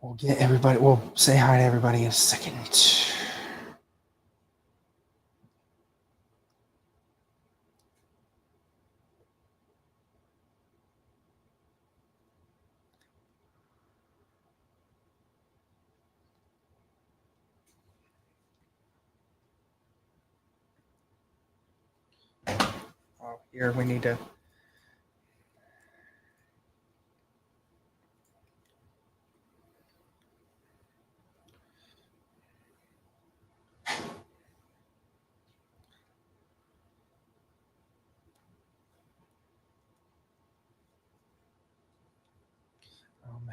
We'll get everybody. We'll say hi to everybody in a second. Oh, here we need to.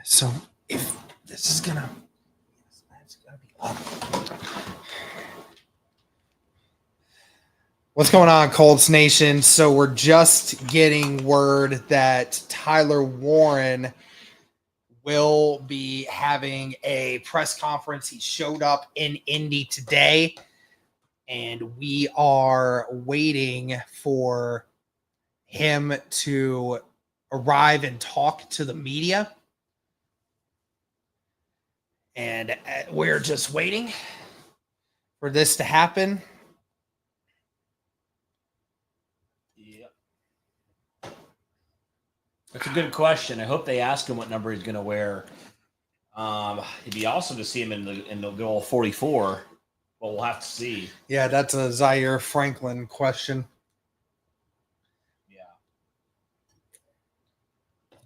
So if this is gonna, it's gonna be up. What's going on, Colts Nation? So we're just getting word that Tyler Warren will be having a press conference. He showed up in Indy today, and we are waiting for him to arrive and talk to the media. And we're just waiting for this to happen. Yep. That's a good question. I hope they ask him what number he's going to wear. It'd be awesome to see him in the goal 44, but we'll have to see. Yeah, that's a Zaire Franklin question. Yeah.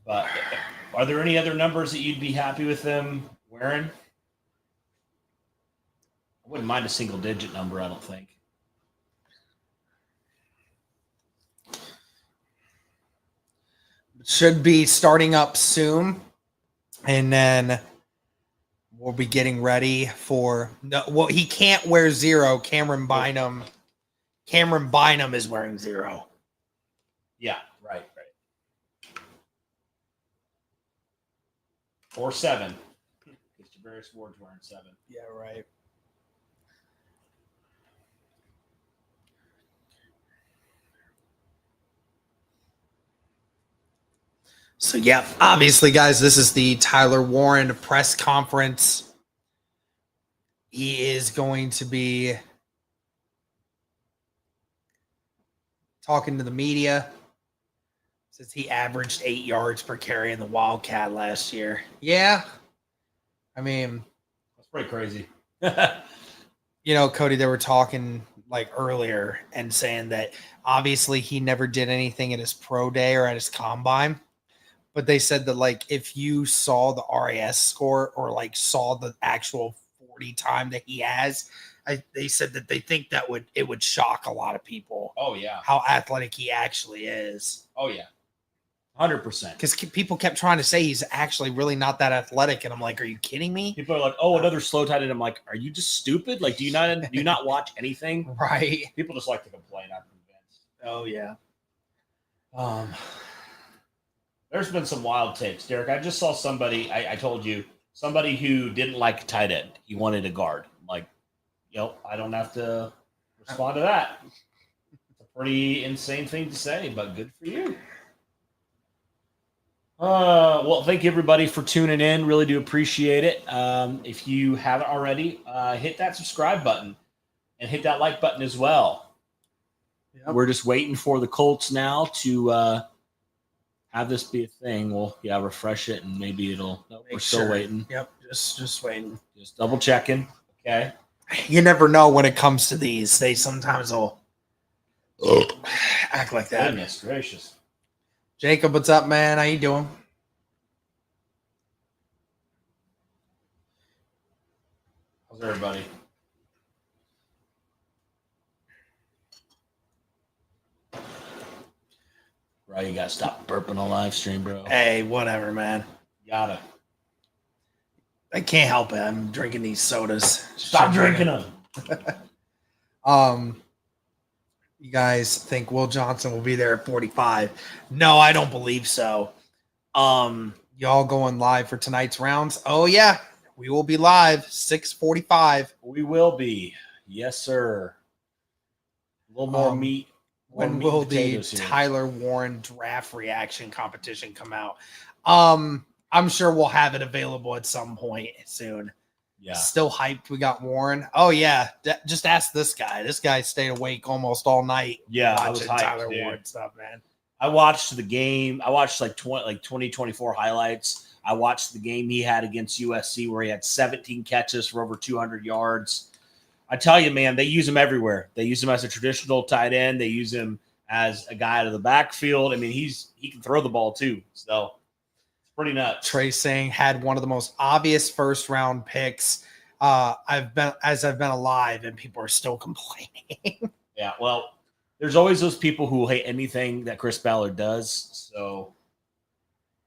But are there any other numbers that you'd be happy with them wearing? I wouldn't mind a single-digit number, I don't think. Should be starting up soon. And then we'll be getting ready for well, he can't wear 0. Cameron Bynum is wearing 0. Yeah, right. Or 7. Because Javarius Ward's wearing 7. Yeah, right. So, yeah, obviously, guys, this is the Tyler Warren press conference. He is going to be talking to the media. Says he averaged 8 yards per carry in the Wildcat last year. Yeah. I mean, that's pretty crazy. You know, Cody, they were talking like earlier and saying that obviously he never did anything at his pro day or at his combine. But they said that, like, if you saw the RAS score or, like, saw the actual 40 time that he has, they said that they think that it would shock a lot of people. Oh, yeah. How athletic he actually is. Oh, yeah. 100%. Because people kept trying to say he's actually really not that athletic. And I'm like, are you kidding me? People are like, oh, another slow tight end. I'm like, are you just stupid? Like, do you not watch anything? Right. People just like to complain, I'm convinced. Oh, yeah. There's been some wild takes, Derek. I just saw somebody, I told you, somebody who didn't like tight end. He wanted a guard. I'm like, I don't have to respond to that. It's a pretty insane thing to say, but good for you. Well, thank you, everybody, for tuning in. Really do appreciate it. If you haven't already, hit that subscribe button and hit that like button as well. Yep. We're just waiting for the Colts now to have this be a thing. We'll refresh it and maybe it'll. We're still waiting. Yep, just waiting. Just double checking. Okay. You never know when it comes to these. They sometimes will act like that. Goodness gracious. Jacob, what's up, man? How you doing? How's everybody? Bro, you gotta stop burping on live stream, bro. Hey, whatever, man. Gotta. I can't help it. I'm drinking these sodas. Stop drinking them. You guys think Will Johnson will be there at 45? No, I don't believe so. Y'all going live for tonight's rounds? Oh yeah, we will be live 6:45. We will be. Yes, sir. A little more meat. When will the Tyler Warren draft reaction competition come out? I'm sure we'll have it available at some point soon. Yeah. Still hyped. We got Warren. Oh yeah. Just ask this guy. This guy stayed awake almost all night. Yeah, I was hyped, Tyler dude. Warren stuff, man. I watched the game. I watched like 2024 highlights. I watched the game he had against USC where he had 17 catches for over 200 yards. I tell you, man, they use him everywhere. They use him as a traditional tight end. They use him as a guy out of the backfield. I mean, he can throw the ball too. So it's pretty nuts. Trey saying had one of the most obvious first round picks I've been alive, and people are still complaining. Yeah, well, there's always those people who hate anything that Chris Ballard does. So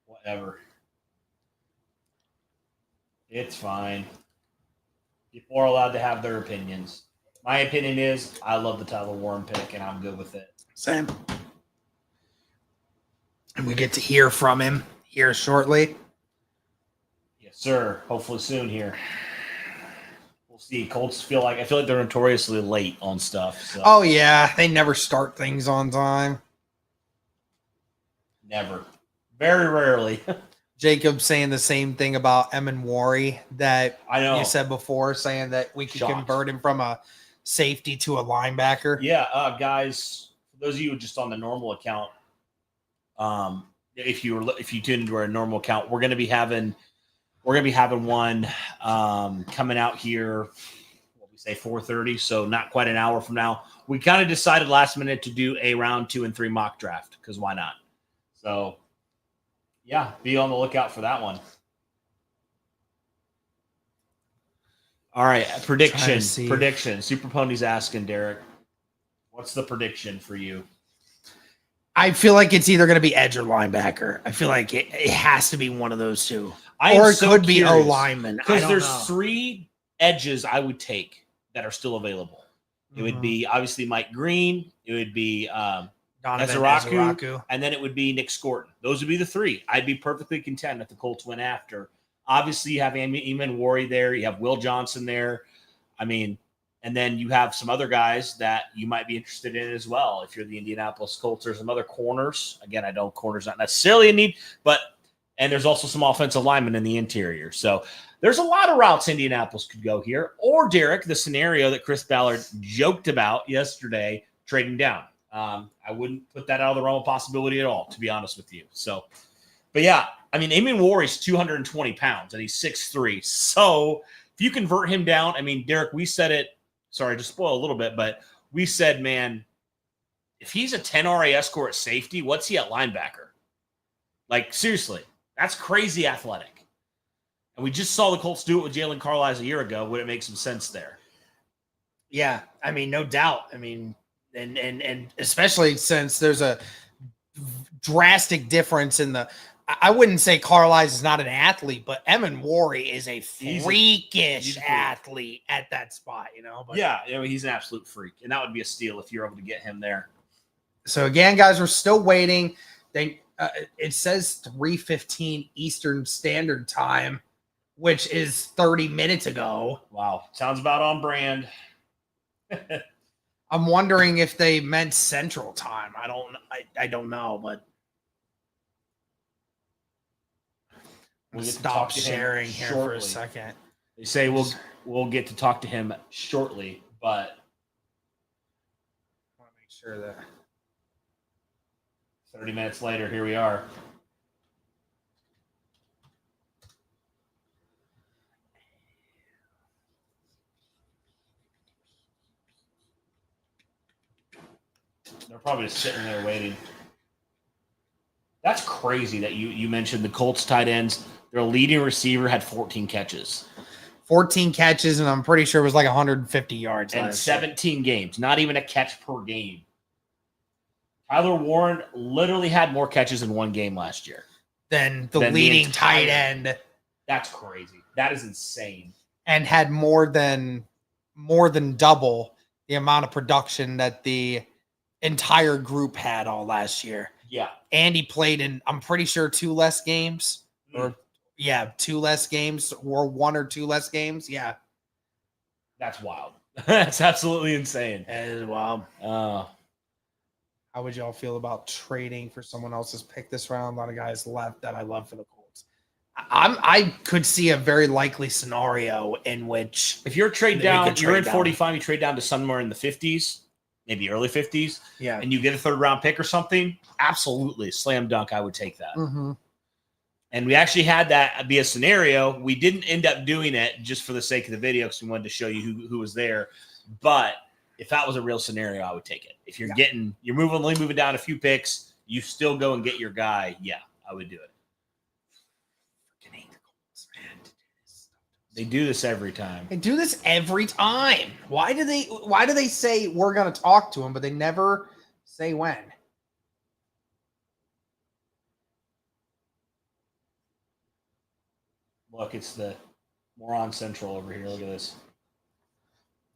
whatever. It's fine. People are allowed to have their opinions. My opinion is I love the Tyler Warren pick, and I'm good with it. Same. And we get to hear from him here shortly. Yes, sir. Hopefully soon here. We'll see. Colts I feel like they're notoriously late on stuff. So. Oh, yeah. They never start things on time. Never. Very rarely. Jacob saying the same thing about Emin Wari that I know you said before, saying that we could convert him from a safety to a linebacker. Yeah, guys, for those of you just on the normal account, if you tune into our normal account, we're gonna be having one coming out here. What we say 4:30, so not quite an hour from now. We kind of decided last minute to do a round 2 and 3 mock draft because why not? So. Yeah, be on the lookout for that one. All right, prediction. Super Pony's asking, Derek, what's the prediction for you? I feel like it's either going to be edge or linebacker. I feel like it has to be one of those two. Or it could be O lineman. Because there's 3 edges I would take that are still available. It would be obviously Mike Green. It would be Ezeraku, and then it would be Nick Scorton. Those would be the 3. I'd be perfectly content if the Colts went after. Obviously, you have Emin Wari there. You have Will Johnson there. I mean, and then you have some other guys that you might be interested in as well. If you're the Indianapolis Colts, there's some other corners. Again, I know corners not necessarily a need, and there's also some offensive linemen in the interior. So there's a lot of routes Indianapolis could go here. Or, Derek, the scenario that Chris Ballard joked about yesterday, trading down. I wouldn't put that out of the realm of possibility at all, to be honest with you. So, but yeah, I mean, Emin Wari's 220 pounds and he's 6'3". So if you convert him down, I mean, Derek, we said it, sorry to spoil a little bit, but we said, man, if he's a 10 RAS score at safety, what's he at linebacker? Like, seriously, that's crazy athletic. And we just saw the Colts do it with Jalen Carlisle a year ago. Would it make some sense there? Yeah, I mean, no doubt. I mean, and especially since there's a drastic difference in I wouldn't say Carlisle is not an athlete, but Emin Wari is a freakish athlete at that spot, you know? But, yeah, he's an absolute freak, and that would be a steal if you're able to get him there. So, again, guys, we're still waiting. It says 3:15 Eastern Standard Time, which is 30 minutes ago. Wow. Sounds about on brand. I'm wondering if they meant Central Time. I don't know, but we'll stop sharing here for a second. They say we'll get to talk to him shortly, but I want to make sure that 30 minutes later, here we are. They're probably just sitting there waiting. That's crazy that you mentioned the Colts tight ends. Their leading receiver had 14 catches. 14 catches, and I'm pretty sure it was like 150 yards. And 17 games. Not even a catch per game. Tyler Warren literally had more catches in one game last year. Than the leading tight end. That's crazy. That is insane. And had more than double the amount of production that the entire group had all last year. Yeah. And he played in, I'm pretty sure, 2 less games. Or 2 less games, or 1 or 2 less games. Yeah. That's wild. That's absolutely insane. That is wild. How would y'all feel about trading for someone else's pick this round? A lot of guys left that I love for the Colts. I could see a very likely scenario in which if you're trade down, you're in down. 45, you trade down to somewhere in the 50s, maybe early 50s, yeah, and you get a third round pick or something. Absolutely, slam dunk. I would take that. Mm-hmm. And we actually had that be a scenario. We didn't end up doing it just for the sake of the video because we wanted to show you who was there. But if that was a real scenario, I would take it. If you're you're only moving down a few picks, you still go and get your guy. Yeah, I would do it. They do this every time. They do this every time. Why do they say we're going to talk to him, but they never say when? Look, it's the moron central over here. Look at this.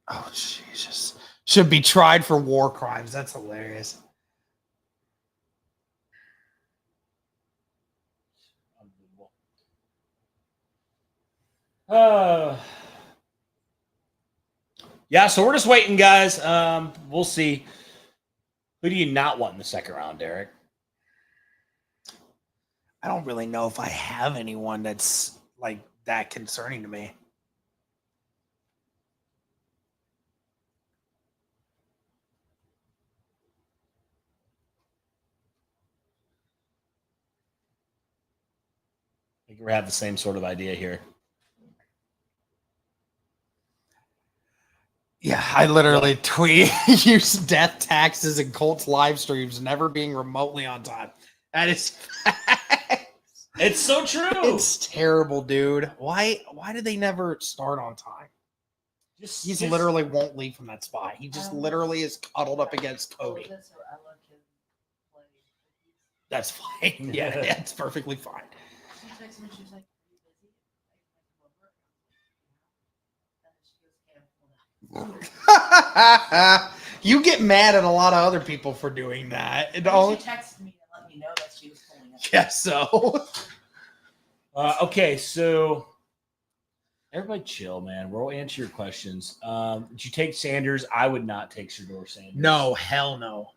Oh, Jesus. Should be tried for war crimes. That's hilarious. Yeah, so we're just waiting, guys. We'll see. Who do you not want in the second round, Derek? I don't really know if I have anyone that's like that concerning to me. I think we have the same sort of idea here. Yeah, I literally tweet use death taxes and Colts live streams never being remotely on time. That is it's so true. It's terrible, dude. Why did they never start on time? He literally won't leave from that spot. He just literally is cuddled up against Cody. That's fine. Yeah, that's perfectly fine. She texted me, she was like, you get mad at a lot of other people for doing that. She texted me to let me know that she was pulling up. Yes, so. Okay, so everybody chill, man. We'll answer your questions. Did you take Sanders? I would not take Shedeur Sanders. No, hell no.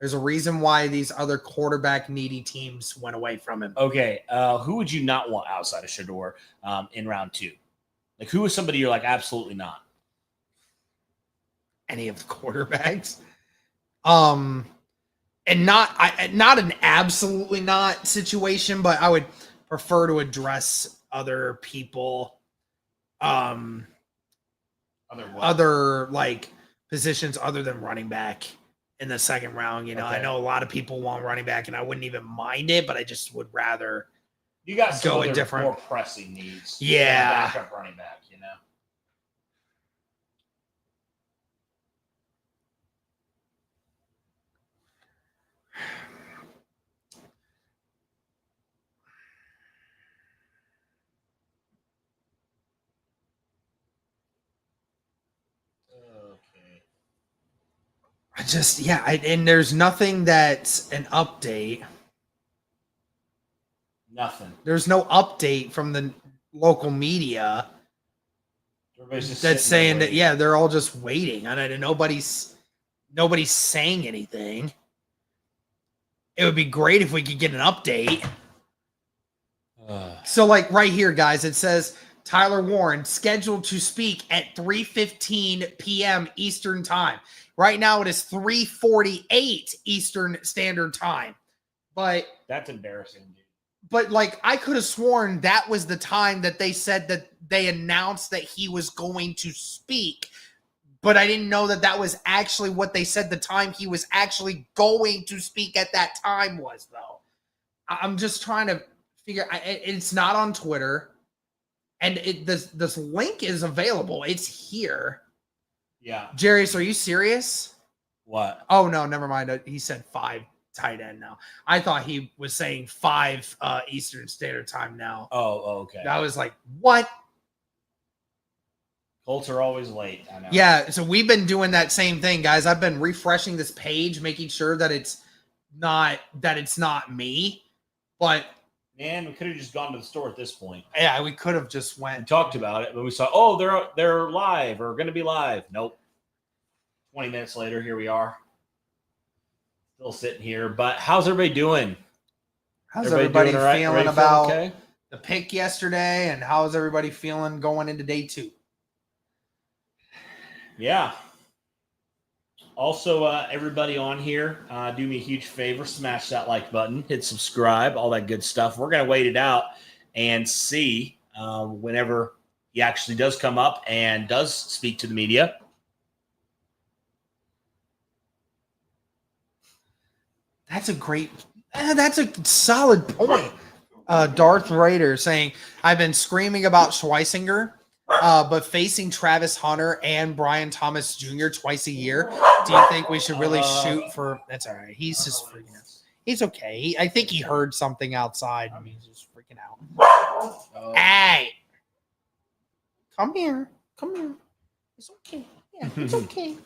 There's a reason why these other quarterback needy teams went away from him. Okay, who would you not want outside of Shedeur in round 2? Like, who is somebody you're like, absolutely not? Any of the quarterbacks. And not an absolutely not situation, but I would prefer to address other people. Other like positions other than running back in the second round. You know, okay. I know a lot of people want running back, and I wouldn't even mind it, but I just would rather you got some go other a different, more pressing needs. Yeah, backup running back. You know. And there's nothing that's an update. Nothing. There's no update from the local media that's saying that, yeah, they're all just waiting. And nobody's saying anything. It would be great if we could get an update. So, like right here, guys, it says Tyler Warren scheduled to speak at 3:15 p.m. Eastern Time. Right now, it is 3:48 Eastern Standard Time. But that's embarrassing, dude. But like, I could have sworn that was the time that they said that they announced that he was going to speak. But I didn't know that that was actually what they said the time he was actually going to speak at that time was, though. I'm just trying to figure. It's not on Twitter, and this link is available. It's here. Yeah. Jarius, are you serious? What? Oh, no, never mind. He said 5 tight end now. I thought he was saying 5 Eastern Standard Time now. Oh, okay. I was like, what? Colts are always late. I know. Yeah, so we've been doing that same thing, guys. I've been refreshing this page, making sure that it's not me. But man, we could have just gone to the store at this point. Yeah, we could have just went. We talked about it, but we saw, oh, they're live or going to be live. Nope. 20 minutes later, here we are. Still sitting here. But how's everybody doing? How's everybody feeling about the pick yesterday, and how is everybody feeling going into day 2? Yeah. Also, everybody on here, do me a huge favor, smash that like button, hit subscribe, all that good stuff. We're going to wait it out and see whenever he actually does come up and does speak to the media. That's a solid point. Darth Raider saying, I've been screaming about Schweisinger, but facing Travis Hunter and Brian Thomas Jr. twice a year, do you think we should really shoot for? That's all right. He's just freaking out. He's okay. I think he heard something outside and he's just freaking out. Hey, come here. It's okay. Yeah, it's okay.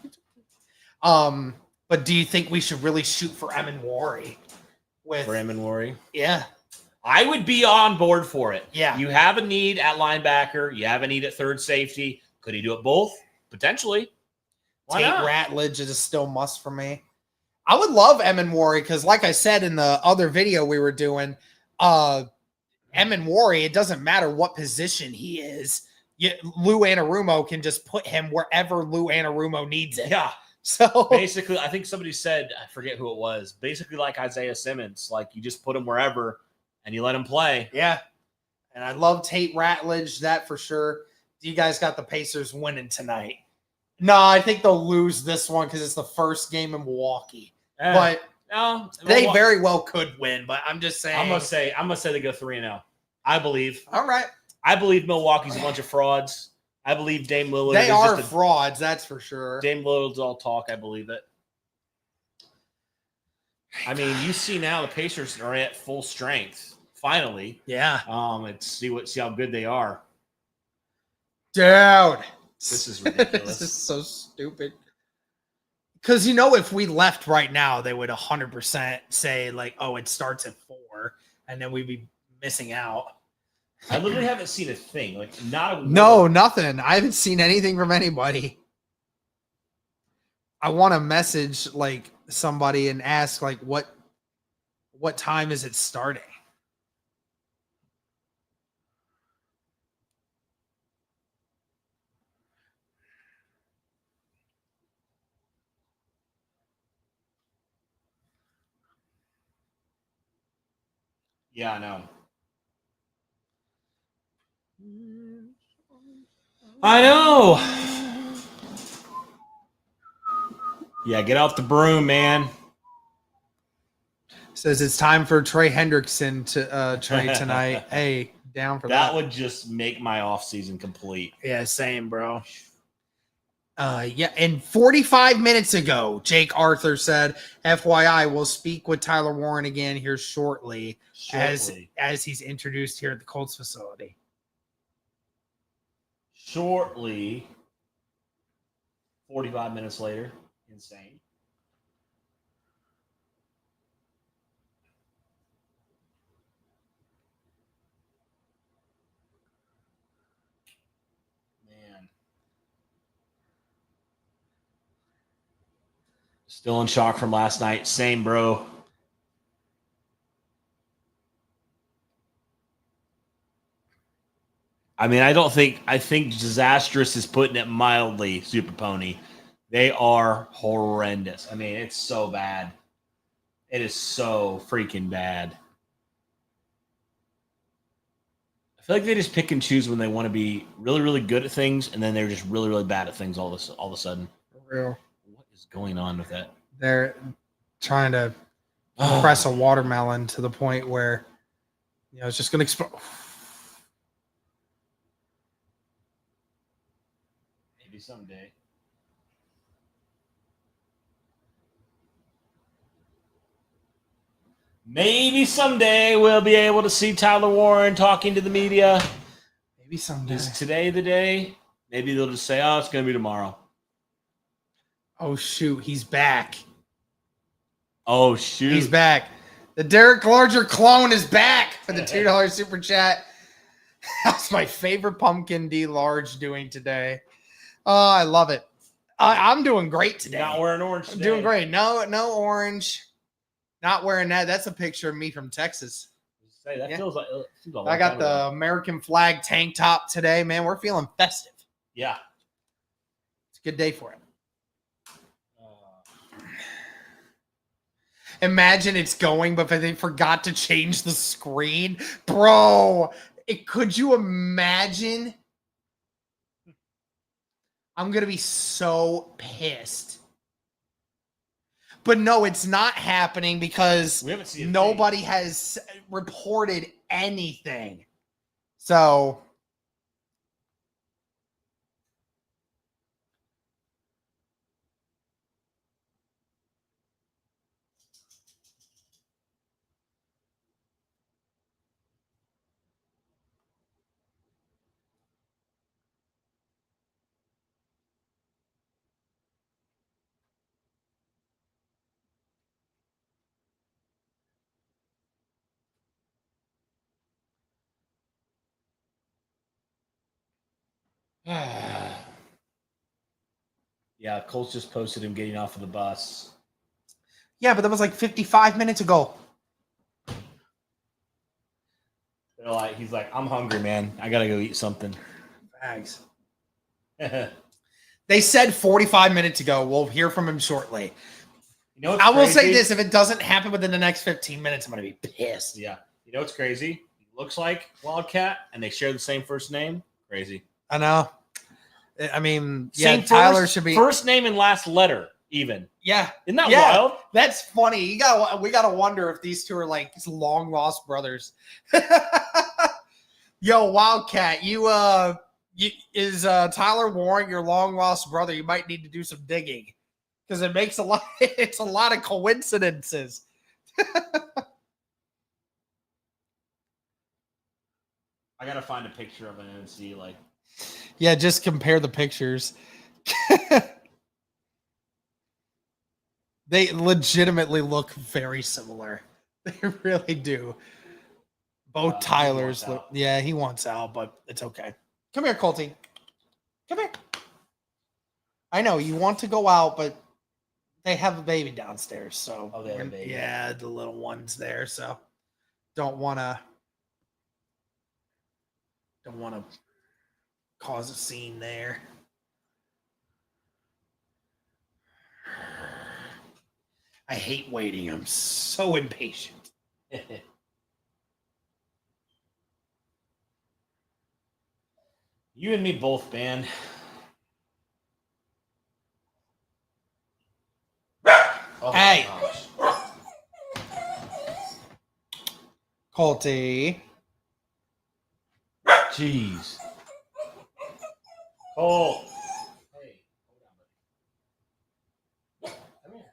But do you think we should really shoot for Emin-Wari? For Emin-Wari? Yeah. I would be on board for it. Yeah. You have a need at linebacker. You have a need at third safety. Could he do it both? Potentially. Why not? Ratledge is a still must for me. I would love Emin-Wari because, like I said in the other video we were doing, Emin-Wari, it doesn't matter what position he is. Lou Anarumo can just put him wherever Lou Anarumo needs it. Yeah. So basically, I think somebody said, I forget who it was, basically like Isaiah Simmons. Like you just put him wherever and you let him play. Yeah. And I love Tate Ratledge, that for sure. You guys got the Pacers winning tonight. No, I think they'll lose this one because it's the first game in Milwaukee. But no, they very well could win. But I'm just saying. I'm gonna say they go 3-0. I believe. All right. I believe Milwaukee's a bunch of frauds. I believe Dame Lillard. They are frauds, that's for sure. Dame Lillard's all talk. I believe it. I mean, you see now the Pacers are at full strength. Finally, yeah. Let's see how good they are. Dude, this is ridiculous. This is so stupid. Because if we left right now, they would 100% say like, "Oh, it starts at 4," and then we'd be missing out. I literally haven't seen a thing. Like nothing. I haven't seen anything from anybody. I want to message like somebody and ask like what time is it starting? Yeah, I know. I know. Yeah, get off the broom, man. Says it's time for Trey Hendrickson to trade tonight. Hey, down for that. That would just make my offseason complete. Yeah, same, bro. Yeah, and 45 minutes ago, Jake Arthur said, FYI, we'll speak with Tyler Warren again here shortly. As he's introduced here at the Colts facility. Shortly, 45 minutes later. Insane. Man. Still in shock from last night. Same, bro. I mean, I think disastrous is putting it mildly, Super Pony. They are horrendous. I mean, it's so bad. It is so freaking bad. I feel like they just pick and choose when they want to be really, really good at things, and then they're just really, really bad at things all of a sudden. For real. What is going on with that? They're trying to press a watermelon to the point where it's just going to explode. Maybe someday. Maybe someday we'll be able to see Tyler Warren talking to the media. Maybe someday. Is today the day? Maybe they'll just say, oh, it's going to be tomorrow. Oh, shoot. He's back. Oh, shoot. He's back. The Derek Larger clone is back for the $2 super chat. That's my favorite Pumpkin D. Large doing today. Oh, I love it. I'm doing great today. Not wearing orange today. I'm doing great. No orange. Not wearing that. That's a picture of me from Texas. Say that Yeah. feels like seems a long I got time the ago. American flag tank top today, man. We're feeling festive. Yeah. It's a good day for it. Uh, Imagine it's going, but they forgot to change the screen. Bro, could you imagine? I'm going to be so pissed. But no, it's not happening because we haven't seen a nobody has reported anything. So yeah, Colts just posted him getting off of the bus. yeah, but that was like 55 minutes ago. They're like, he's like, I'm hungry, man. I gotta go eat something. Thanks. you They said 45 minutes ago. We'll hear from him shortly. know, I will say this: if it doesn't happen within the next 15 minutes, I'm gonna be pissed. Yeah, you know what's crazy? He looks like Wildcat, and they share the same first name. Crazy. I know. I mean, Same yeah, Tyler first, should be first name and last letter even. Yeah, Isn't that yeah. wild? That's funny. We gotta wonder if these two are like long lost brothers. Yo, Wildcat, is Tyler Warren your long lost brother? You might need to do some digging because it makes a lot. It's a lot of coincidences. I gotta find a picture of it and see like. Yeah, just compare the pictures. They legitimately look very similar. They really do. Both Tylers look. Yeah, he wants out, but it's okay. Come here, Colty. Come here. I know you want to go out, but they have a baby downstairs, so Oh, they have a baby. Yeah, the little one's there, so don't want to cause a scene there. I hate waiting. I'm so impatient. You and me both, man. Oh, Hey. gosh. Colty. Jeez. Oh. Hey, hold on, buddy.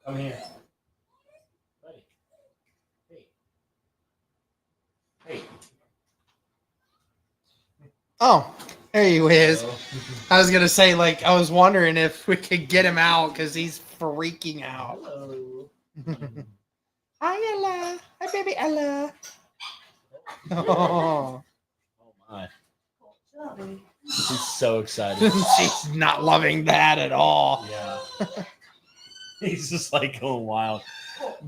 Come here. Buddy. Hey. Oh, there he is. Hello. I was gonna say, like, I was wondering if we could get him out because he's freaking out. Hello. Hi, Ella. Hi, baby Ella. Oh. Oh my. She's so excited. She's not loving that at all. Yeah. He's just like going wild.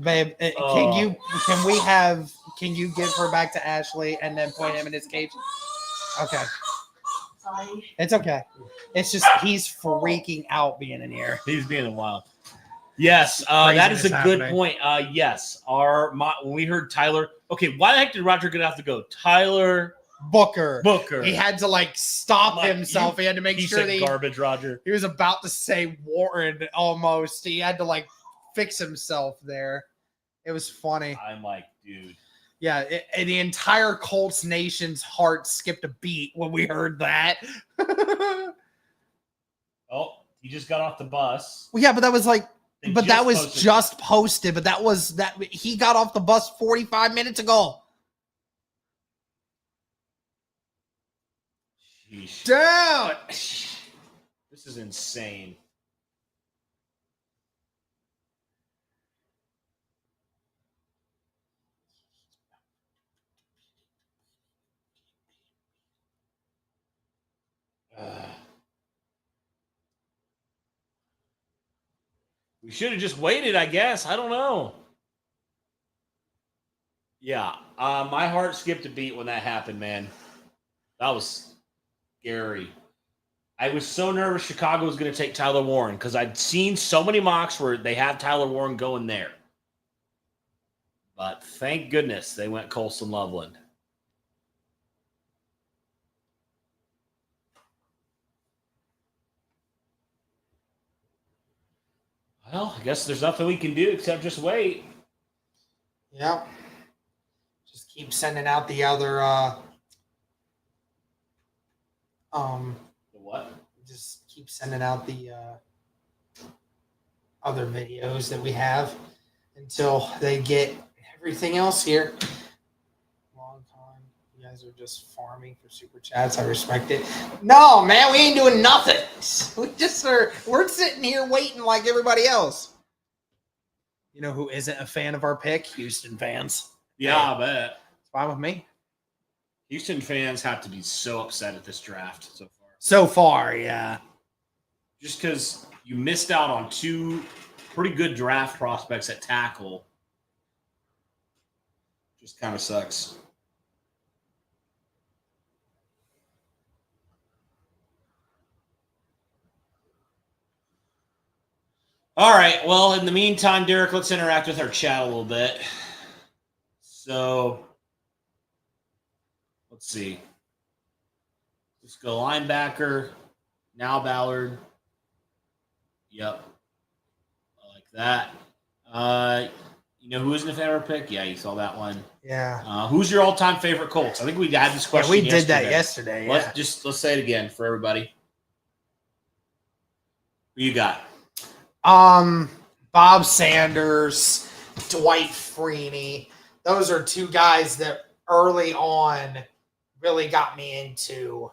Babe, can you give her back to Ashley and then put him in his cage? Okay. Sorry. It's okay. It's just he's freaking out being in here. He's being wild. Yes, that is a good happening. point. Yes, when we heard Tyler. Okay, why the heck did Roger get have to go? Tyler Booker. Booker. He had to like stop Like, himself. He had to make He sure said that garbage, Roger. he was about to say Warren almost. He had to like fix himself there. It was funny. I'm like, dude. Yeah, the entire Colts nation's heart skipped a beat when we heard that. Oh, he just got off the bus. Well, yeah, but that was like, They but that was posted just posted. But that was that he got off the bus 45 minutes ago. Sheesh. Down. This is insane. We should have just waited, I guess. I don't know. Yeah. My heart skipped a beat when that happened, man. That was scary. I was so nervous Chicago was going to take Tyler Warren because I'd seen so many mocks where they have Tyler Warren going there. But thank goodness they went Colson Loveland. Well, I guess there's nothing we can do except just wait. Yep. Just keep sending out the other The what? just keep sending out the other videos that we have until they get everything else here. Long time. You guys are just farming for super chats. I respect it. No, man, we ain't doing nothing. We're sitting here waiting like everybody else. You know who isn't a fan of our pick? Houston fans. Yeah, I bet. It's fine with me. Houston fans have to be so upset at this draft so far. So far, yeah. Just because you missed out on two pretty good draft prospects at tackle. Just kind of sucks. All right. Well, in the meantime, Derek, let's interact with our chat a little bit. So, let's see. Let's go linebacker. Now Ballard. Yep. I like that. You know who isn't a favorite pick? Yeah, you saw that one. Yeah. Who's your all-time favorite Colts? I think we had this question. Yeah, we did that yesterday. Yeah. Let's say it again for everybody. Who you got? Bob Sanders, Dwight Freeney. Those are two guys that early on really got me into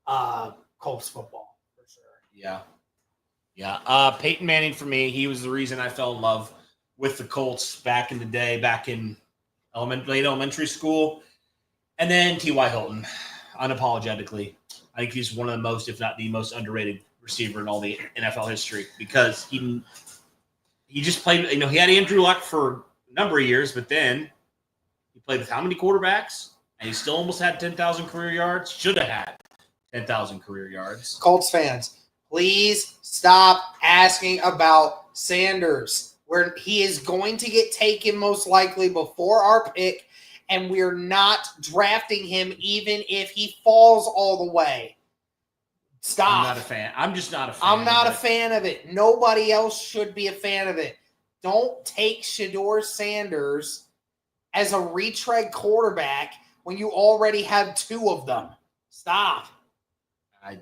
Colts football for sure. Yeah. Yeah. Peyton Manning for me, he was the reason I fell in love with the Colts back in the day, back in late elementary school. And then T.Y. Hilton, unapologetically. I think he's one of the most, if not the most underrated receiver in all the NFL history because he just played, he had Andrew Luck for a number of years, but then he played with how many quarterbacks? And he still almost had 10,000 career yards. Should have had 10,000 career yards. Colts fans, please stop asking about Sanders, where he is going to get taken most likely before our pick, and we're not drafting him even if he falls all the way. Stop. I'm not a fan. I'm just not a fan. I'm not a fan of it. Nobody else should be a fan of it. Don't take Shedeur Sanders as a retread quarterback when you already have two of them. Stop. I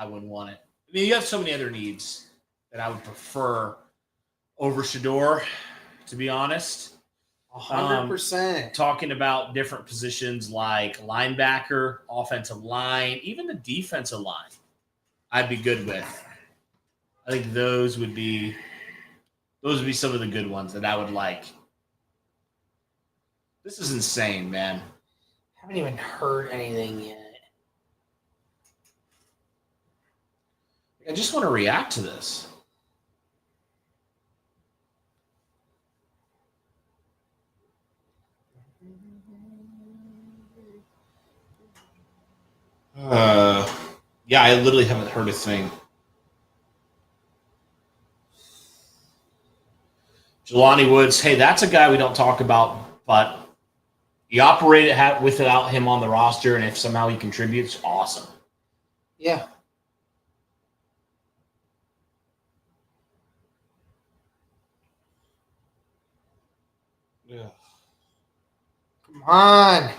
wouldn't want it. I mean, you have so many other needs that I would prefer over Shedeur, to be honest. 100%. Talking about different positions like linebacker, offensive line, even the defensive line, I'd be good with. I think those would be some of the good ones that I would like. This is insane, man. Haven't even heard anything yet. I just want to react to this. Yeah, I literally haven't heard a thing. Jelani Woods, hey, that's a guy we don't talk about, but he operated without him on the roster, and if somehow he contributes, awesome. Yeah. Yeah. Come on.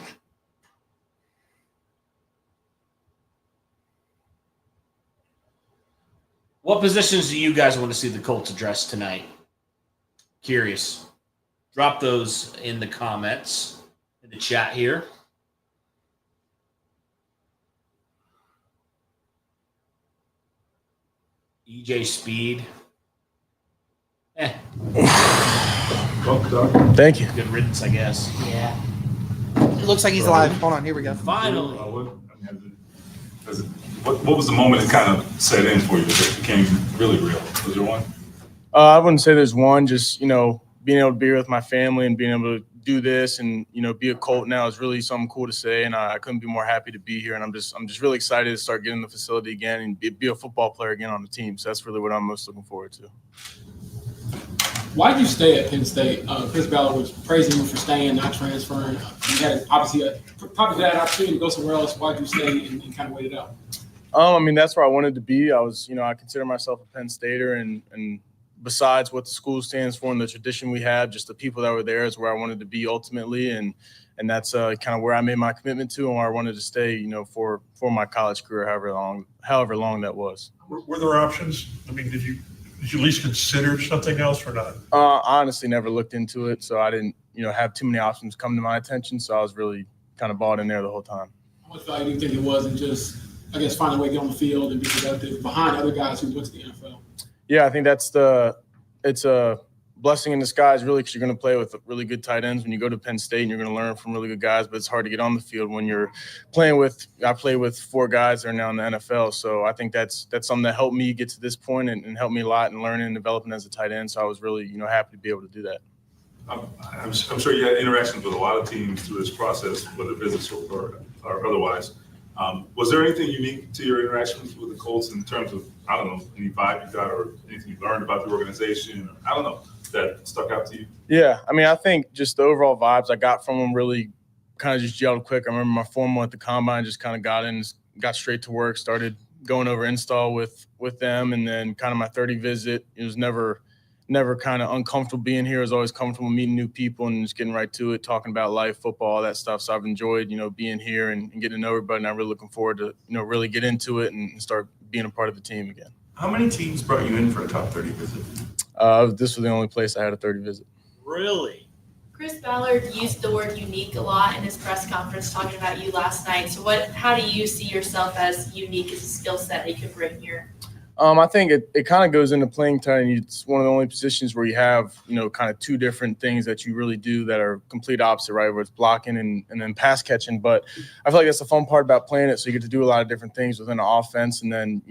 What positions do you guys want to see the Colts address tonight? Curious. Drop those in the comments, in the chat here. EJ Speed. Thank you. Good riddance, I guess. Yeah. It looks like he's alive. Hold on. Here we go. Finally. What was the moment that kind of set in for you that it became really real? Was there one? I wouldn't say there's one, just, being able to be with my family and being able to do this and, be a Colt now is really something cool to say. And I couldn't be more happy to be here. And I'm just really excited to start getting the facility again and be a football player again on the team. So that's really what I'm most looking forward to. Why did you stay at Penn State? Chris Ballard was praising you for staying, not transferring. You had obviously probably had an opportunity to go somewhere else. Why did you stay and kind of wait it out? That's where I wanted to be. I consider myself a Penn Stater, and besides what the school stands for and the tradition we have, just the people that were there is where I wanted to be ultimately, and that's kind of where I made my commitment to and where I wanted to stay, for my college career, however long that was. Were there options? I mean, did you at least consider something else or not? I honestly never looked into it, so I didn't, have too many options come to my attention. So I was really kind of bought in there the whole time. How much value do you think it was in just, I guess, finding a way to get on the field and be productive behind other guys who went to the NFL? Yeah, I think it's a blessing in disguise, really, because you're going to play with really good tight ends when you go to Penn State, and you're going to learn from really good guys. But it's hard to get on the field when you're playing with. I play with 4 guys that are now in the NFL, so I think that's something that helped me get to this point and helped me a lot in learning and developing as a tight end. So I was really happy to be able to do that. I'm sure you had interactions with a lot of teams through this process, whether business or otherwise. Was there anything unique to your interactions with the Colts in terms of, I don't know, any vibe you got or anything you learned about the organization? I don't know, that stuck out to you? Yeah, I think just the overall vibes I got from them really kind of just gelled quick. I remember my formal at the combine just kind of got straight to work, started going over install with them, and then kind of my 30 visit. It was never kind of uncomfortable being here. I was always comfortable meeting new people and just getting right to it, talking about life, football, all that stuff. So I've enjoyed, being here and getting to know everybody. And I'm really looking forward to, really get into it and start being a part of the team again. How many teams brought you in for a top 30 visit? This was the only place I had a 30 visit. Really? Chris Ballard used the word unique a lot in his press conference talking about you last night. So how do you see yourself as unique as a skill set that you could bring here? I think it kind of goes into playing time. It's one of the only positions where you have, kind of 2 different things that you really do that are complete opposite, right? Where it's blocking and then pass catching. But I feel like that's the fun part about playing it. So you get to do a lot of different things within the offense. And then,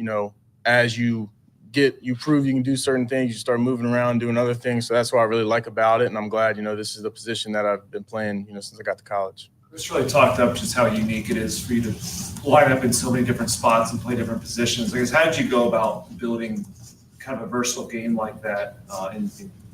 as you prove you can do certain things, you start moving around, doing other things. So that's what I really like about it. And I'm glad, this is the position that I've been playing, since I got to college. Chris really talked up just how unique it is for you to line up in so many different spots and play different positions. I guess, how did you go about building kind of a versatile game like that and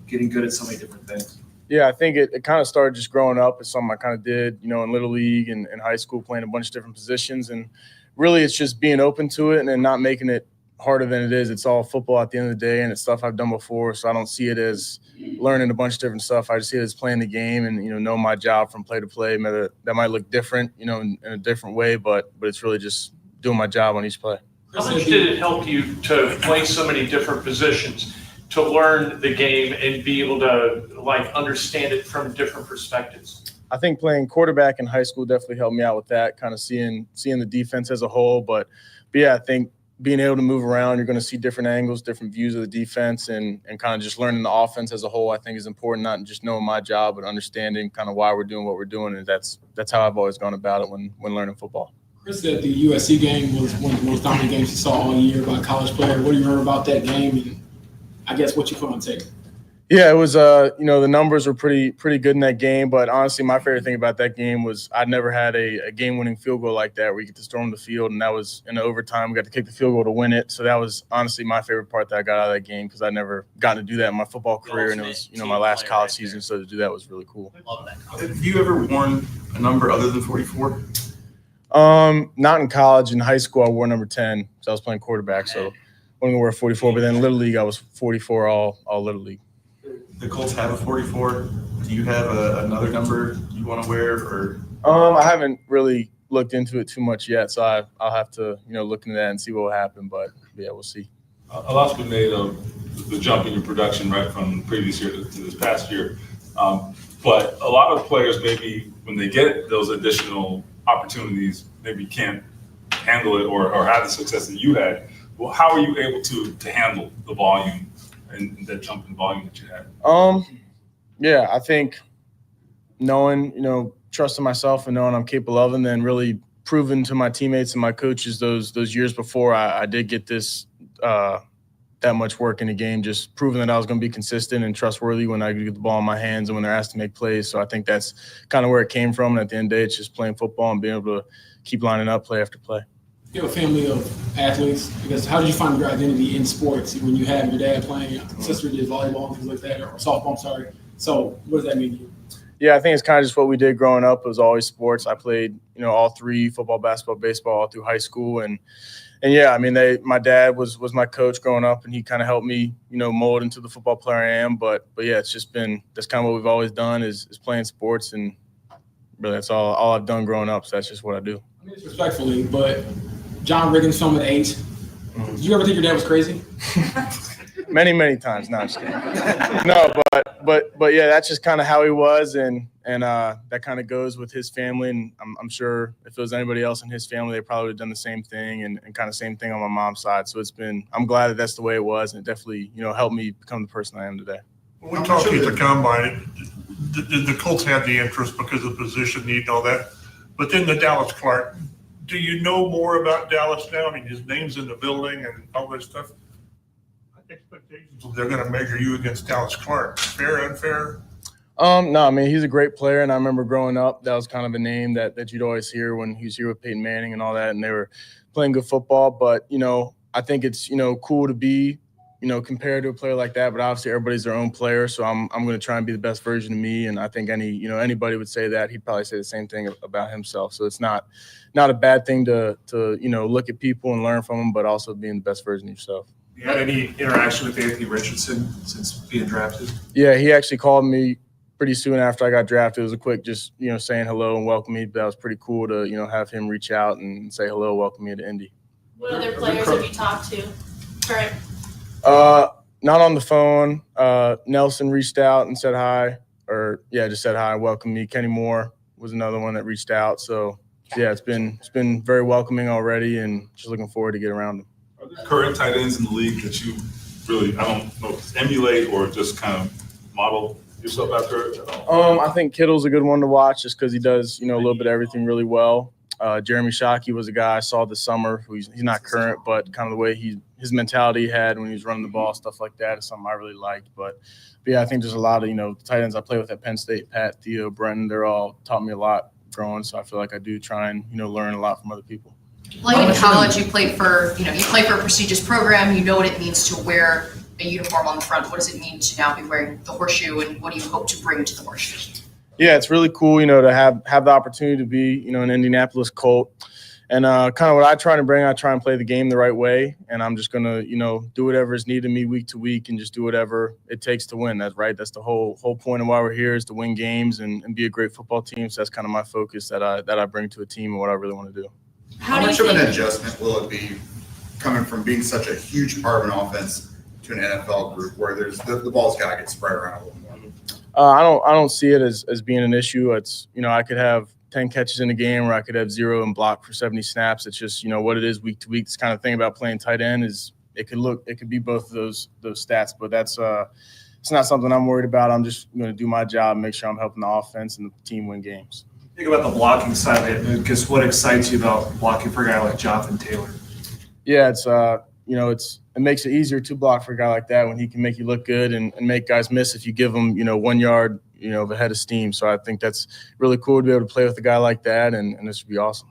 getting good at so many different things? Yeah, I think it kind of started just growing up. It's something I kind of did, in Little League and in high school, playing a bunch of different positions. And really it's just being open to it and then not making it harder than it is. It's all football at the end of the day, and it's stuff I've done before. So I don't see it as learning a bunch of different stuff. I just see it as playing the game and, know my job from play to play. That might look different, in a different way, but it's really just doing my job on each play. How much did it help you to play so many different positions, to learn the game and be able to understand it from different perspectives? I think playing quarterback in high school definitely helped me out with that, kind of seeing the defense as a whole. But yeah, I think being able to move around, you're going to see different angles, different views of the defense, and kind of just learning the offense as a whole, I think is important, not just knowing my job, but understanding kind of why we're doing what we're doing. And that's how I've always gone about it when learning football. Chris said the USC game was one of the most dominant games he saw all year by a college player. What do you remember about that game, and I guess what you put on tape? Yeah, it was, the numbers were pretty good in that game. But honestly, my favorite thing about that game was I'd never had a game-winning field goal like that where you get to storm the field, and that was in overtime. We got to kick the field goal to win it. So that was honestly my favorite part that I got out of that game because I'd never gotten to do that in my football career, and it was, my last college season. So to do that was really cool. Love that. Have you ever worn a number other than 44? Not in college. In high school, I wore number 10, so I was playing quarterback. So I wasn't going to wear 44. But then Little League, I was 44 all Little League. The Colts have a 44. Do you have another number you want to wear? Or I haven't really looked into it too much yet, so I'll have to look into that and see what will happen. But yeah, we'll see. A lot's been made of the jump in your production right from the previous year to this past year. But a lot of players maybe when they get those additional opportunities maybe can't handle it or have the success that you had. Well, how are you able to handle the volume and that jump in volume that you had? Yeah, I think knowing, trusting myself and knowing I'm capable of, and then really proving to my teammates and my coaches those years before I did get this that much work in the game, just proving that I was going to be consistent and trustworthy when I get the ball in my hands and when they're asked to make plays. So I think that's kind of where it came from. And at the end of the day, it's just playing football and being able to keep lining up play after play. You have a family of athletes. Because how did you find your identity in sports when you have your dad playing, your sister did volleyball and things like that, or softball, I'm sorry. So what does that mean to you? Yeah, I think it's kind of just what we did growing up. It was always sports. I played, all three, football, basketball, baseball, all through high school. And yeah, I mean, my dad was my coach growing up, and he kind of helped me, mold into the football player I am. But yeah, it's just that's kind of what we've always done is playing sports. And really that's all I've done growing up. So that's just what I do. I mean, it's respectfully, but John Riggins film at 8. Did you ever think your dad was crazy? Many times. No, I'm just kidding. No, but yeah, that's just kind of how he was, and that kind of goes with his family. And I'm sure if it was anybody else in his family, they probably would have done the same thing, and kind of same thing on my mom's side. So I'm glad that that's the way it was, and it definitely helped me become the person I am today. When we talked to you at the combine, the Colts had the interest because of position need and all that, but then the Dallas Clark. Do you know more about Dallas now? I mean, his name's in the building and all that stuff. Expectations they're going to measure you against Dallas Clark. Fair, unfair? No, I mean, he's a great player, and I remember growing up, that was kind of a name that you'd always hear when he was here with Peyton Manning and all that, and they were playing good football. But, I think it's, cool to be, compared to a player like that, but obviously everybody's their own player, so I'm going to try and be the best version of me, and I think anybody would say that. He'd probably say the same thing about himself. So it's not a bad thing to look at people and learn from them, but also being the best version of yourself. You had any interaction with Anthony Richardson since being drafted? Yeah, he actually called me pretty soon after I got drafted. It was a quick just, saying hello and welcome me. But that was pretty cool to, have him reach out and say hello, welcome me to Indy. What other players have you talked to? Current? Not on the phone. Nelson reached out and said hi, just said hi, welcome me. Kenny Moore was another one that reached out. So yeah, it's been very welcoming already, and just looking forward to get around him. Are there current tight ends in the league that you really, I don't know, emulate or just kind of model yourself after? I think Kittle's a good one to watch just because he does, a little bit of everything really well. Jeremy Shockey was a guy I saw this summer. He's not current, but kind of the way his mentality he had when he was running the ball, stuff like that is something I really liked. But yeah, I think there's a lot of, tight ends I play with at Penn State, Pat, Theo, Brenton, they're all taught me a lot growing. So I feel like I do try and, learn a lot from other people. Like in college, you play for a prestigious program. You know what it means to wear a uniform on the front. What does it mean to now be wearing the horseshoe, and what do you hope to bring to the horseshoe? Yeah, it's really cool, to have the opportunity to be, an Indianapolis Colt. And kind of what I try and play the game the right way. And I'm just going to, do whatever is needed of me week to week and just do whatever it takes to win. That's right. That's the whole point of why we're here, is to win games and be a great football team. So that's kind of my focus that I bring to a team and what I really want to do. How much of an adjustment will it be coming from being such a huge part of an offense to an NFL group where there's the ball's got to get spread around a little more? I don't see it as being an issue. It's, I could have 10 catches in a game where I could have 0 and block for 70 snaps. It's just, what it is week to week. This kind of thing about playing tight end is it could be both of those stats, but that's it's not something I'm worried about. I'm just going to do my job, make sure I'm helping the offense and the team win games. Think about the blocking side of it, because what excites you about blocking for a guy like Jonathan Taylor? Yeah, it's it makes it easier to block for a guy like that when he can make you look good and make guys miss if you give them 1 yard of a head of steam. So I think that's really cool to be able to play with a guy like that, and this would be awesome.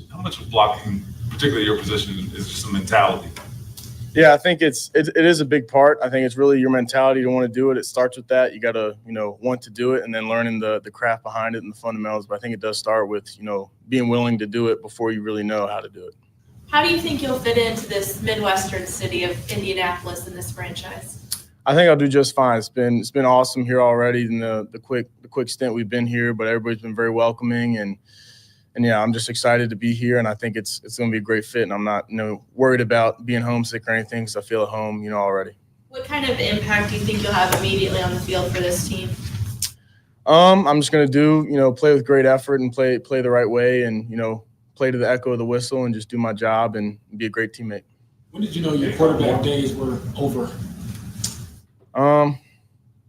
How much of blocking, particularly your position, is just a mentality? Yeah, I think it is a big part. I think it's really your mentality to want to do it. It starts with that. You got to, want to do it, and then learning the craft behind it and the fundamentals. But I think it does start with, being willing to do it before you really know how to do it. How do you think you'll fit into this Midwestern city of Indianapolis in this franchise? I think I'll do just fine. It's been awesome here already in the quick stint we've been here, but everybody's been very welcoming, and yeah, I'm just excited to be here, and I think it's going to be a great fit, and I'm not worried about being homesick or anything, because I feel at home already. What kind of impact do you think you'll have immediately on the field for this team? I'm just going to play with great effort and play the right way, and play to the echo of the whistle and just do my job and be a great teammate. When did you know your quarterback days were over? I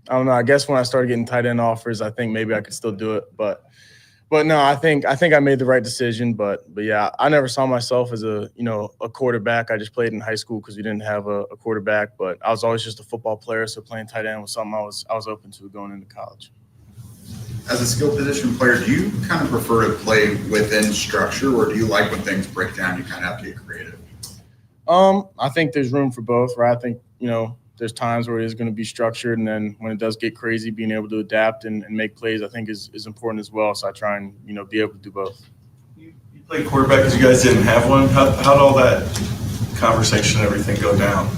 don't know. I guess when I started getting tight end offers, I think maybe I could still do it, but But no, I think I made the right decision. But yeah, I never saw myself as a quarterback. I just played in high school because we didn't have a quarterback. But I was always just a football player, so playing tight end was something I was open to going into college. As a skill position player, do you kind of prefer to play within structure, or do you like when things break down, you kind of have to get creative? I think there's room for both, right? I think there's times where it's going to be structured, and then when it does get crazy, being able to adapt and make plays, I think is important as well. So I try and be able to do both. You played quarterback because you guys didn't have one. How did all that conversation and everything go down?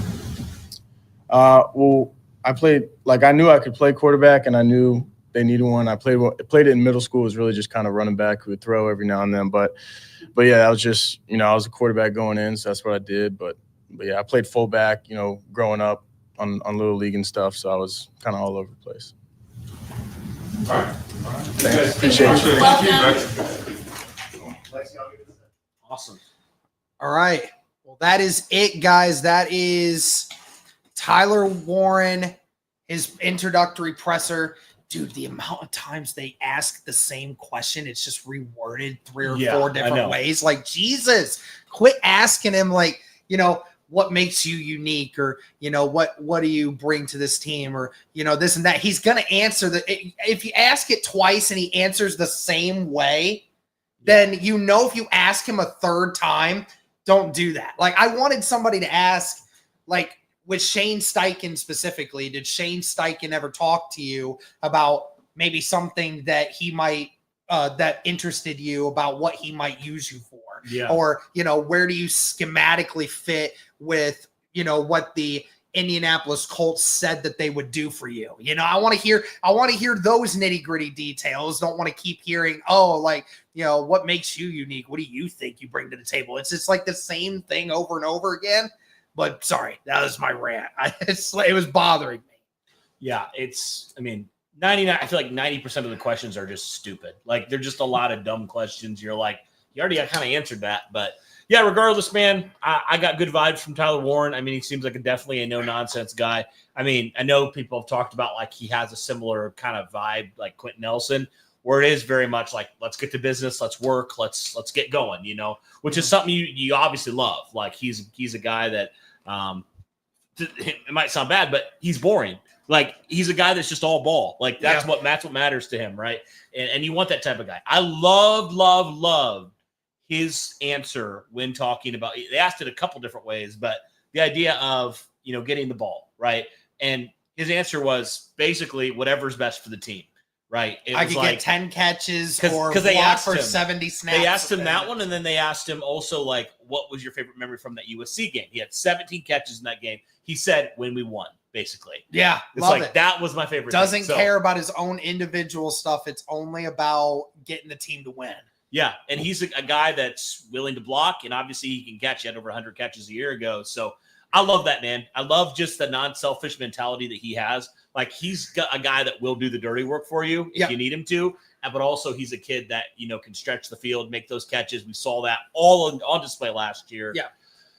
Well, I played I knew I could play quarterback, and I knew they needed one. I played it in middle school. It was really just kind of running back who would throw every now and then. But yeah, that was just I was a quarterback going in, so that's what I did. But yeah, I played fullback, growing up on Little League and stuff. So I was kind of all over the place. All right. Thanks. Appreciate it. Awesome. All right. Well, that is it, guys. That is Tyler Warren, his introductory presser. Dude, the amount of times they ask the same question, it's just reworded 3 or 4 different ways. Like, Jesus, quit asking him, what makes you unique, or what do you bring to this team, or this and that. He's gonna answer if you ask it twice and he answers the same way, then if you ask him a third time, don't do that. I wanted somebody to ask, with Shane Steichen specifically, did Shane Steichen ever talk to you about maybe something that he might that interested you about what he might use you for? Yeah. Or, where do you schematically fit with, what the Indianapolis Colts said that they would do for you? I want to hear those nitty-gritty details. Don't want to keep hearing, what makes you unique? What do you think you bring to the table? It's just the same thing over and over again. But sorry, that was my rant. It was bothering me. Yeah, 99. I feel like 90% of the questions are just stupid. They're just a lot of dumb questions. You're like, you already kind of answered that. But yeah, regardless, man, I got good vibes from Tyler Warren. He seems like definitely a no-nonsense guy. I know people have talked about he has a similar kind of vibe like Quentin Nelson, where it is very much let's get to business, let's work, let's get going, which is something you obviously love. He's a guy that it might sound bad, but he's boring. He's a guy that's just all ball. That's what matters to him, right? And you want that type of guy. I love his answer when talking about. They asked it a couple different ways, but the idea of getting the ball right, and his answer was basically whatever's best for the team. Right. I could get 10 catches or they block asked for him, 70 snaps. They asked him that one, and then they asked him also, what was your favorite memory from that USC game? He had 17 catches in that game. He said, when we won, basically. Yeah, it's love it. That was my favorite. Doesn't care about his own individual stuff. It's only about getting the team to win. Yeah, and he's a guy that's willing to block, and obviously he can catch. He had over 100 catches a year ago. So I love that, man. I love just the non-selfish mentality that he has. He's got a guy that will do the dirty work for you if you need him to, but also he's a kid that, can stretch the field, make those catches. We saw that all on display last year. Yeah.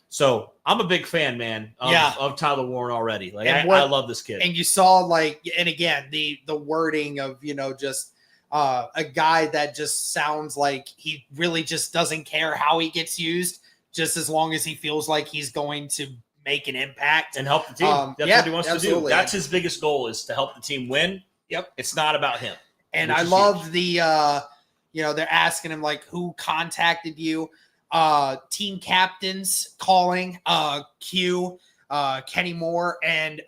So I'm a big fan, man, of Tyler Warren already. I love this kid. And you saw and again, the wording of, just a guy that just sounds like he really just doesn't care how he gets used, just as long as he feels like he's going to make an impact and help the team. That's what he wants to do. That's his biggest goal, is to help the team win. Yep. It's not about him. And I love the they're asking him who contacted you. Team captains calling Q, Kenny Moore, and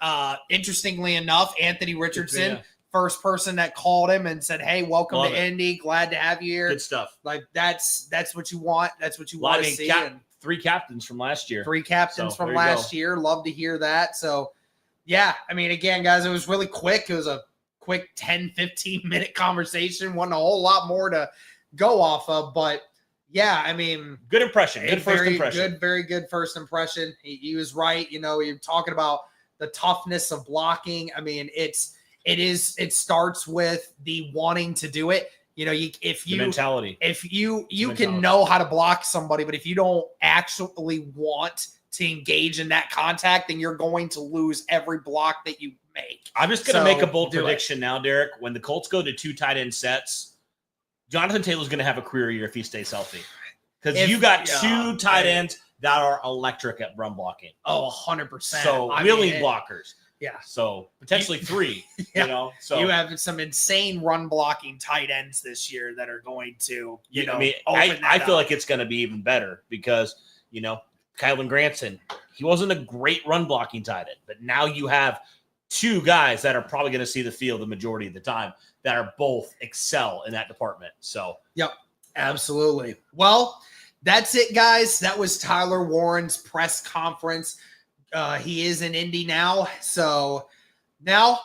interestingly enough, Anthony Richardson, first person that called him and said, "Hey, welcome to Indy. Glad to have you here." Good stuff. That's what you want. That's what you want to see. 3 captains from last year. 3 captains from last year. Love to hear that. So, yeah, again, guys, it was really quick. It was a quick 10, 15-minute conversation. Wasn't a whole lot more to go off of. But, yeah, good impression. Good first impression. Very good first impression. He was right. You're talking about the toughness of blocking. It starts with the wanting to do it. The mentality. If you can know how to block somebody, but if you don't actually want to engage in that contact, then you're going to lose every block that you make. I'm just going to make a bold prediction now, Derek. When the Colts go to 2 tight end sets, Jonathan Taylor's going to have a career year if he stays healthy. Because If- you got yeah, two tight ends that are electric at run blocking. Oh, 100%. So I willing mean, blockers. Yeah. So potentially three. Yeah. You know. So you have some insane run blocking tight ends this year that are going to, I mean, open I that feel up. like it's going to be even better because Kylan Granson, he wasn't a great run blocking tight end, but now you have two guys that are probably going to see the field the majority of the time that are both excel in that department. So Yep, absolutely. Well, that's it, guys. That was Tyler Warren's press conference. He is in Indy now. So now,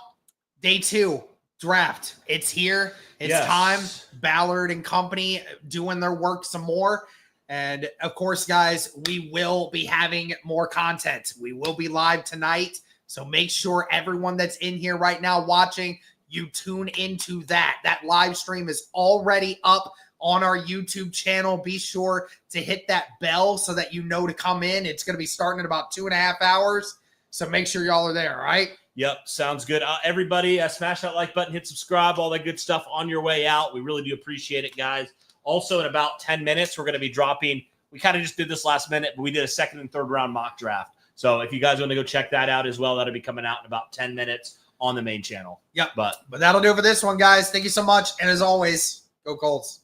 day 2, draft. It's here. It's Yes. time. Ballard and company doing their work some more. And of course, guys, we will be having more content. We will be live tonight. So make sure everyone that's in here right now watching, you tune into that. That live stream is already up on our YouTube channel. Be sure to hit that bell so that you know to come in. It's going to be starting in about 2.5 hours. So make sure y'all are there, all right? Yep, sounds good. Everybody, smash that like button, hit subscribe, all that good stuff on your way out. We really do appreciate it, guys. Also, in about 10 minutes, we're going to be dropping. We kind of just did this last minute, but we did a 2nd and 3rd round mock draft. So if you guys want to go check that out as well, that'll be coming out in about 10 minutes on the main channel. Yep. But that'll do it for this one, guys. Thank you so much. And as always, go Colts.